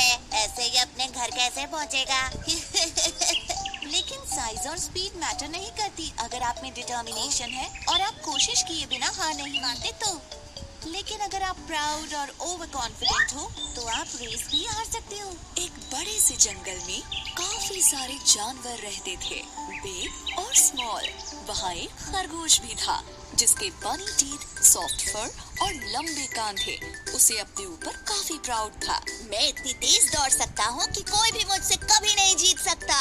है, ऐसे ही अपने घर कैसे पहुँचेगा? लेकिन साइज और स्पीड मैटर नहीं करती अगर आप में डिटर्मिनेशन है और आप कोशिश किए बिना हार नहीं मानते तो। लेकिन अगर आप प्राउड और ओवर कॉन्फिडेंट हो तो आप रेस भी हार सकते हो। एक बड़े से जंगल में काफी सारे जानवर रहते थे, बिग और स्मॉल। वहाँ एक खरगोश भी था जिसके बनी टीथ, सॉफ्ट फर और लंबे कान थे। उसे अपने ऊपर काफी प्राउड था। मैं इतनी तेज दौड़ सकता हूँ कि कोई भी मुझसे कभी नहीं जीत सकता।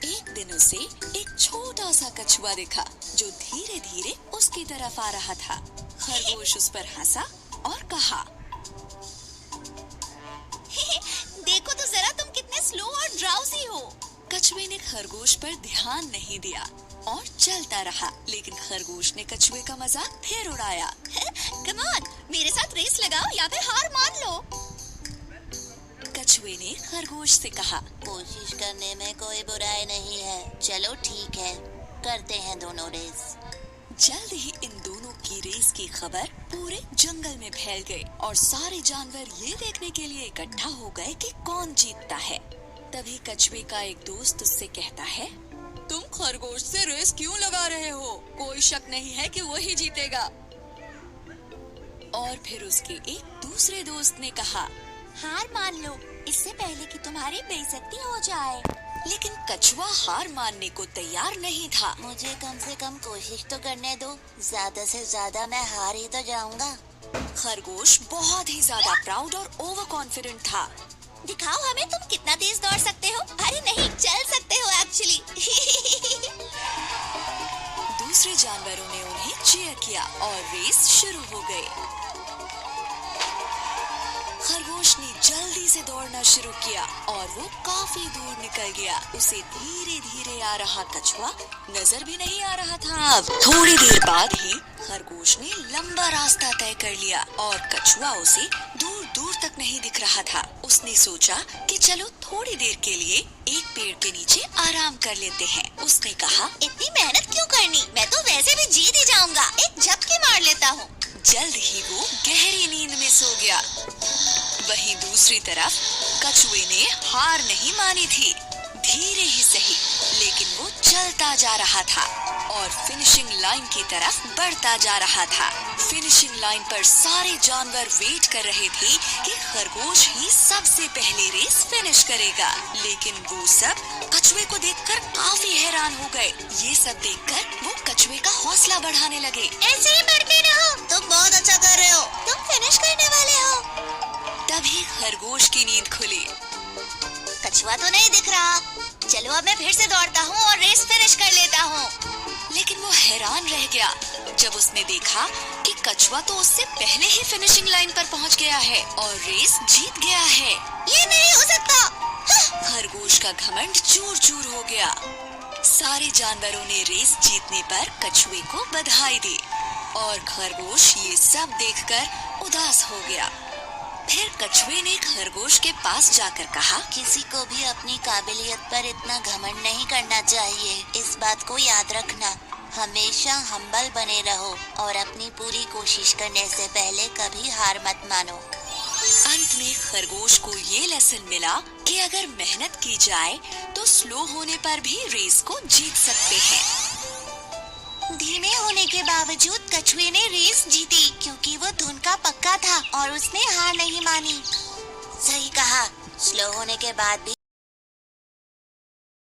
एक दिन उसे एक छोटा सा कछुआ दिखा जो धीरे धीरे उसकी तरफ आ रहा था। खरगोश उस पर हंसा और कहा, देखो तो जरा तुम कितने स्लो और ड्राउजी हो। कछुए ने खरगोश पर ध्यान नहीं दिया और चलता रहा, लेकिन खरगोश ने कछुए का मजाक फिर उड़ाया। कम ऑन, मेरे साथ रेस लगाओ या फिर हार मान लो। कछुए ने खरगोश से कहा, कोशिश करने में कोई बुराई नहीं है। चलो ठीक है, करते हैं दोनों रेस। जल्द ही इन दोनों की रेस की खबर पूरे जंगल में फैल गई और सारे जानवर ये देखने के लिए इकट्ठा हो गए कि कौन जीतता है। तभी कछुए का एक दोस्त उससे कहता है, तुम खरगोश से रेस क्यों लगा रहे हो? कोई शक नहीं है कि वही जीतेगा। और फिर उसके एक दूसरे दोस्त ने कहा, हार मान लो इससे पहले कि तुम्हारी बेइज्जती हो जाए। लेकिन कछुआ हार मानने को तैयार नहीं था। मुझे कम से कम कोशिश तो करने दो, ज्यादा से ज्यादा मैं हार ही तो जाऊंगा। खरगोश बहुत ही ज्यादा प्राउड और ओवर कॉन्फिडेंट था। दिखाओ हमें तुम कितना तेज दौड़ सकते हो। अरे नहीं, चल सकते हो एक्चुअली। दूसरे जानवरों ने उन्हें चीयर किया और रेस शुरू हो गई। खरगोश ने जल्दी से दौड़ना शुरू किया और वो काफी दूर निकल गया। उसे धीरे धीरे आ रहा कछुआ नजर भी नहीं आ रहा था। अब थोड़ी देर बाद ही खरगोश ने लंबा रास्ता तय कर लिया और कछुआ उसे दूर दूर तक नहीं दिख रहा था। उसने सोचा कि चलो थोड़ी देर के लिए एक पेड़ के नीचे आराम कर लेते हैं। उसने कहा, इतनी मेहनत क्यों करनी, मैं तो वैसे भी जीत ही जाऊंगा। एक झपकी मार लेता हूँ। जल्द ही वो गहरी नींद में सो गया। वहीं दूसरी तरफ कछुए ने हार नहीं मानी थी। धीरे ही सही, लेकिन वो चलता जा रहा था और फिनिशिंग लाइन की तरफ बढ़ता जा रहा था। फिनिशिंग लाइन पर सारे जानवर वेट कर रहे थे कि खरगोश ही सबसे पहले रेस फिनिश करेगा। लेकिन वो सब कछुए को देखकर काफी हैरान हो गए। ये सब देखकर वो कछुए का हौसला बढ़ाने लगे। ऐसे ही बढ़ते रहो, तुम बहुत अच्छा कर रहे हो, तुम फिनिश करने वाले हो। तभी खरगोश की नींद खुली। कछुआ तो नहीं दिख रहा, चलो अब मैं फिर से दौड़ता हूँ और रेस फिनिश कर लेता हूँ। लेकिन वो हैरान रह गया जब उसने देखा कि कछुआ तो उससे पहले ही फिनिशिंग लाइन पर पहुंच गया है और रेस जीत गया है। ये नहीं हो सकता। खरगोश का घमंड चूर चूर हो गया। सारे जानवरों ने रेस जीतने पर कछुए को बधाई दी और खरगोश ये सब देखकर उदास हो गया। फिर कछुए ने खरगोश के पास जाकर कहा, किसी को भी अपनी काबिलियत पर इतना घमंड नहीं करना चाहिए। इस बात को याद रखना, हमेशा हम्बल बने रहो और अपनी पूरी कोशिश करने से पहले कभी हार मत मानो। अंत में खरगोश को ये लेसन मिला कि अगर मेहनत की जाए तो स्लो होने पर भी रेस को जीत सकते हैं। धीमे होने के बावजूद कछुए ने रेस जीती क्योंकि वो धुन का पक्का था और उसने हार नहीं मानी। सही कहा, स्लो होने के बाद भी